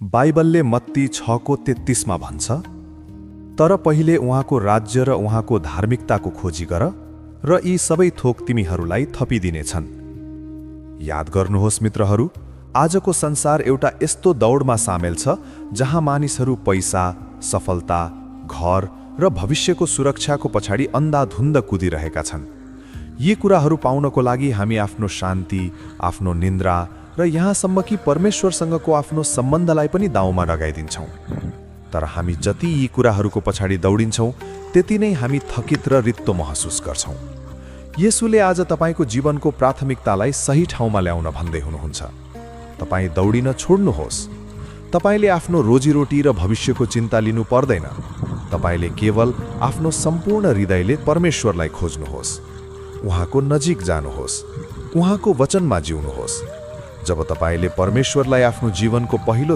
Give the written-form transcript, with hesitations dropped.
बाइबलले मत्ती 6:33 मा भन्छ, तर पहिले उहाँको राज्य र उहाँको धार्मिकताको खोजी गर र यी सबै थोक तिमीहरूलाई थपिदिनेछन्। याद गर्नुहोस् मित्रहरू, आजको संसार एउटा यस्तो दौडमा सामेल छ जहाँ मानिसहरू पैसा, सफलता, घर र भविष्यको सुरक्षाको पछाडि अन्धाधुन्द कुदिरहेका छन्। यी कुराहरू पाउनको लागि हामी आफ्नो शान्ति, आफ्नो निन्द्रा र यहाँसम्म कि परमेश्वरसँगको आफ्नो सम्बन्धलाई पनि दाउमा लगाइदिन्छौँ। तर हामी जति यी कुराहरूको पछाडि दौडिन्छौँ, त्यति नै हामी थकित र रित्तो महसुस गर्छौँ। येशूले आज तपाईँको जीवनको प्राथमिकतालाई सही ठाउँमा ल्याउन भन्दै हुनुहुन्छ। तपाईँ दौडिन छोड्नुहोस्। तपाईँले आफ्नो रोजीरोटी र भविष्यको चिन्ता लिनु पर्दैन। तपाईँले केवल आफ्नो सम्पूर्ण हृदयले परमेश्वरलाई खोज्नुहोस्। उहाँको नजिक जानुहोस्। उहाँको वचनमा जिउनुहोस्। जब तपाईँले परमेश्वरलाई आफ्नो जीवनको पहिलो